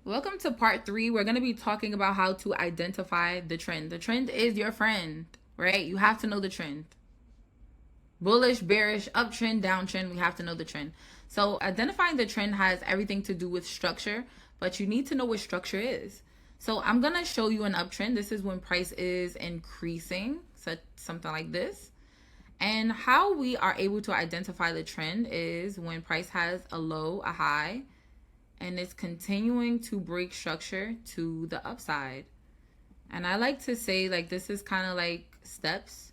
Welcome to part 3. We're going to be talking about how to identify the trend. The trend is your friend, right? You have to know the trend. Bullish, bearish, uptrend, downtrend, we have to know the trend. So identifying the trend has everything to do with structure, but you need to know what structure is. So I'm going to show you an uptrend. This is when price is increasing, so something like this. And how we are able to identify the trend is when price has a low, a high, and it's continuing to break structure to the upside. And I like to say, like, this is kind of like steps.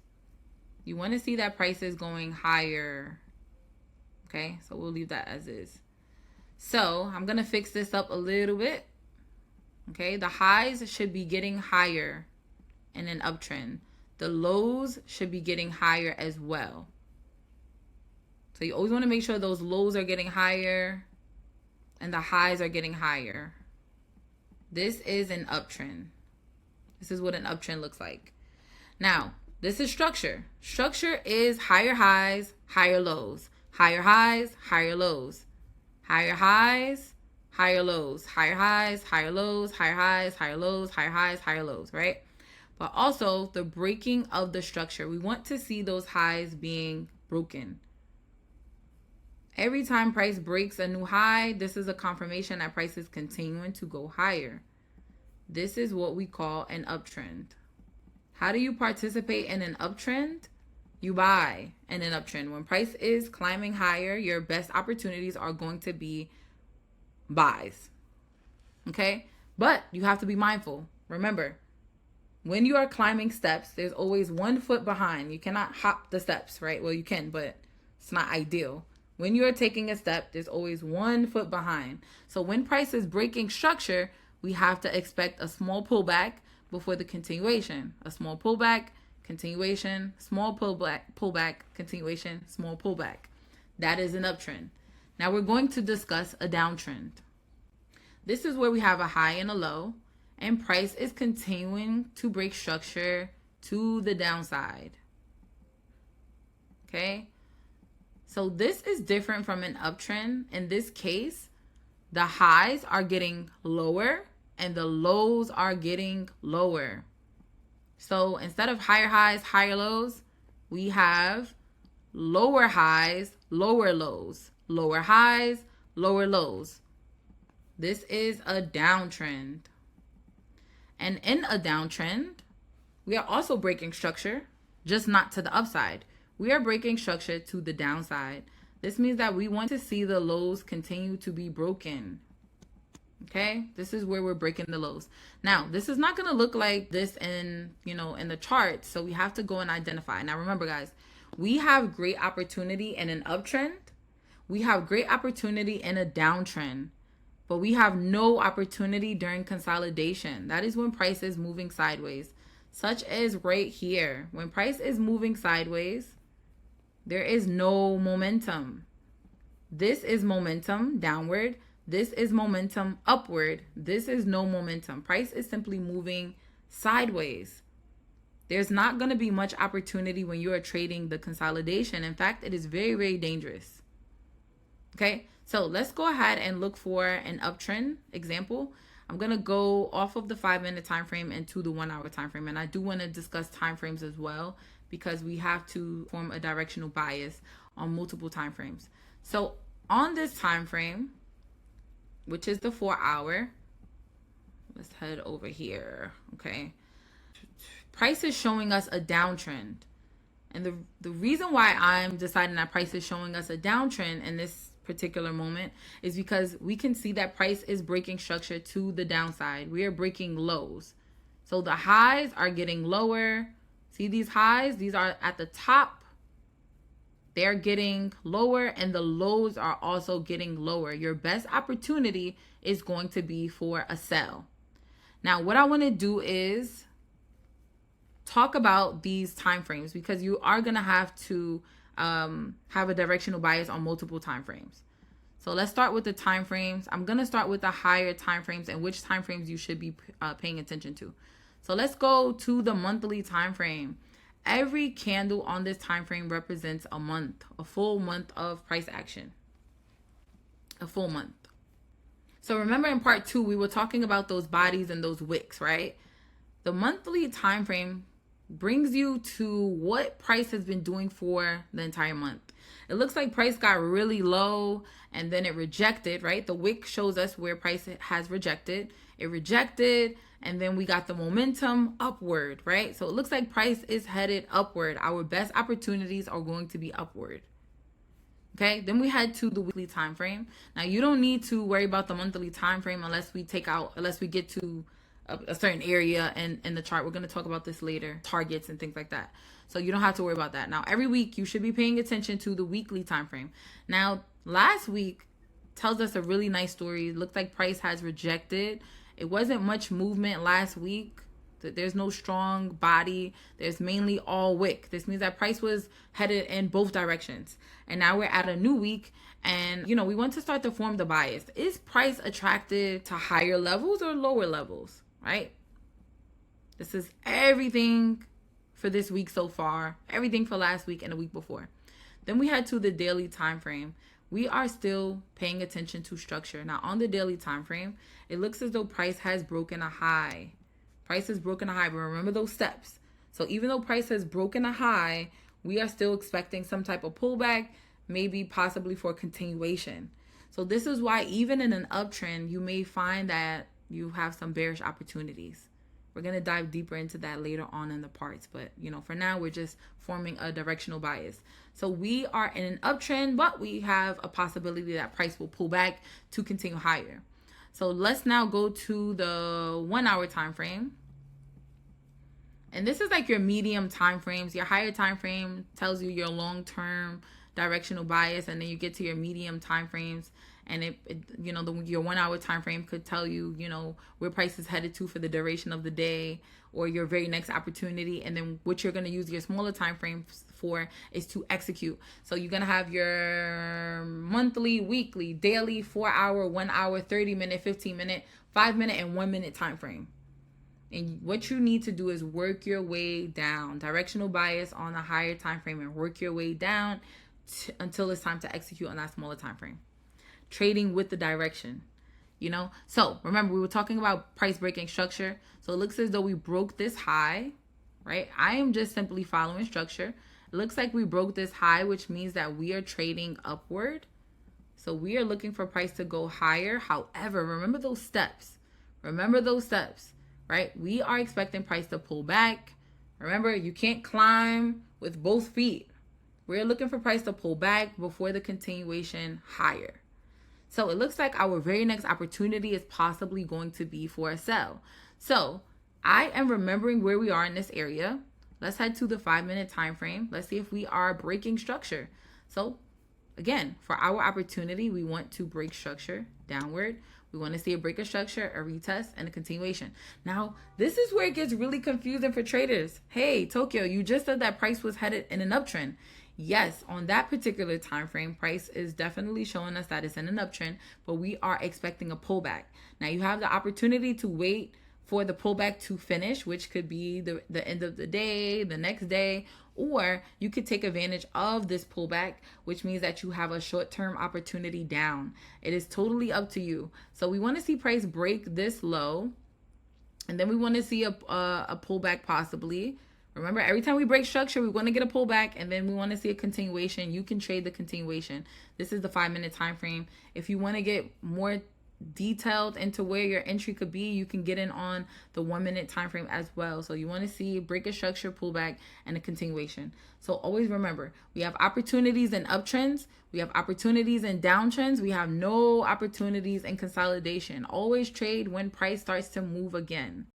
You want to see that price is going higher. Okay, so we'll leave that as is. So I'm going to fix this up a little bit. Okay, the highs should be getting higher in an uptrend. The lows should be getting higher as well. So you always want to make sure those lows are getting higher and the highs are getting higher. This is an uptrend. This is what an uptrend looks like. Now, this is structure. Structure is higher highs, higher lows. Higher highs, higher lows. Higher highs, higher lows. Higher highs, higher lows. Higher highs, higher lows. Higher highs, higher lows, right? But also the breaking of the structure. We want to see those highs being broken. Every time price breaks a new high, this is a confirmation that price is continuing to go higher. This is what we call an uptrend. How do you participate in an uptrend? You buy in an uptrend. When price is climbing higher, your best opportunities are going to be buys. Okay? But you have to be mindful. Remember, when you are climbing steps, there's always 1 foot behind. You cannot hop the steps, right? Well, you can, but it's not ideal. When you are taking a step, there's always 1 foot behind. So when price is breaking structure, we have to expect a small pullback before the continuation. A small pullback, continuation, small pullback, continuation, small pullback. That is an uptrend. Now we're going to discuss a downtrend. This is where we have a high and a low, and price is continuing to break structure to the downside. Okay? So this is different from an uptrend. In this case, the highs are getting lower and the lows are getting lower. So instead of higher highs, higher lows, we have lower highs, lower lows, lower highs, lower lows. This is a downtrend. And in a downtrend, we are also breaking structure, just not to the upside. We are breaking structure to the downside. This means that we want to see the lows continue to be broken. Okay? This is where we're breaking the lows. Now, this is not going to look like this in the chart, so we have to go and identify. Now, remember, guys, we have great opportunity in an uptrend. We have great opportunity in a downtrend, but we have no opportunity during consolidation. That is when price is moving sideways, such as right here. When price is moving sideways, there is no momentum. This is momentum downward. This is momentum upward. This is no momentum. Price is simply moving sideways. There's not going to be much opportunity when you are trading the consolidation. In fact, it is very, very dangerous. Okay, so let's go ahead and look for an uptrend example. I'm going to go off of the 5-minute time frame into the 1-hour time frame. And I do want to discuss time frames as well, because we have to form a directional bias on multiple time frames. So on this time frame, which is the 4-hour, let's head over here. Okay, price is showing us a downtrend. And the reason why I'm deciding that price is showing us a downtrend in this particular moment is because we can see that price is breaking structure to the downside. We are breaking lows. So the highs are getting lower. See these highs? These are at the top. They're getting lower, and the lows are also getting lower. Your best opportunity is going to be for a sell. Now, what I want to do is talk about these time frames, because you are going to have to have a directional bias on multiple time frames. So let's start with the time frames. I'm going to start with the higher time frames and which time frames you should be paying attention to. So let's go to the monthly time frame. Every candle on this time frame represents a month, a full month of price action. A full month. So remember in part 2, we were talking about those bodies and those wicks, right? The monthly time frame brings you to what price has been doing for the entire month. It looks like price got really low and then it rejected, right? The wick shows us where price has rejected. It rejected and then we got the momentum upward, right? So it looks like price is headed upward. Our best opportunities are going to be upward. Okay, then we head to the weekly time frame. Now you don't need to worry about the monthly time frame unless we get to a certain area in the chart. We're going to talk about this later, targets and things like that. So you don't have to worry about that. Now every week you should be paying attention to the weekly time frame. Now last week tells us a really nice story. It looked like price has rejected. It wasn't much movement last week. There's no strong body. There's mainly all wick. This means that price was headed in both directions. And now we're at a new week. And, we want to start to form the bias. Is price attracted to higher levels or lower levels, right? This is everything for this week so far. Everything for last week and the week before. Then we head to the daily time frame. We are still paying attention to structure. Now, on the daily time frame, it looks as though price has broken a high. Price has broken a high, but remember those steps. So even though price has broken a high, we are still expecting some type of pullback, maybe possibly for continuation. So this is why even in an uptrend, you may find that you have some bearish opportunities. We're going to dive deeper into that later on in the parts. But, for now, we're just forming a directional bias. So we are in an uptrend, but we have a possibility that price will pull back to continue higher. So let's now go to the 1 hour time frame. And this is like your medium time frames. Your higher time frame tells you your long-term directional bias, and then you get to your medium time frames, and your 1 hour time frame could tell you, where price is headed to for the duration of the day or your very next opportunity. And then what you're going to use your smaller time frames for is to execute. So you're going to have your monthly, weekly, daily, 4 hour, 1 hour, 30 minute, 15 minute, 5 minute, and 1 minute time frame. And what you need to do is work your way down, directional bias on a higher time frame, and work your way down until it's time to execute on that smaller time frame. Trading with the direction, So remember, we were talking about price breaking structure. So it looks as though we broke this high, right? I am just simply following structure. It looks like we broke this high, which means that we are trading upward. So we are looking for price to go higher. However, remember those steps. Right? We are expecting price to pull back. Remember, you can't climb with both feet. We're looking for price to pull back before the continuation higher. So it looks like our very next opportunity is possibly going to be for a sell. So I am remembering where we are in this area. Let's head to the 5 minute time frame. Let's see if we are breaking structure. So again, for our opportunity, we want to break structure downward. We want to see a break of structure, a retest, and a continuation. Now, this is where it gets really confusing for traders. Hey, Tokyo, you just said that price was headed in an uptrend. Yes, on that particular time frame, price is definitely showing us that it's in an uptrend, but we are expecting a pullback. Now, you have the opportunity to wait for the pullback to finish, which could be the end of the day, the next day, or you could take advantage of this pullback, which means that you have a short-term opportunity down. It is totally up to you. So we want to see price break this low, and then we want to see a pullback possibly. Remember, every time we break structure, we want to get a pullback, and then we want to see a continuation. You can trade the continuation. This is the 5 minute time frame. If you want to get more detailed into where your entry could be, you can get in on the 1 minute time frame as well. So you want to see break a structure, pullback, and a continuation. So always remember, we have opportunities in uptrends, we have opportunities in downtrends, we have no opportunities in consolidation. Always trade when price starts to move again.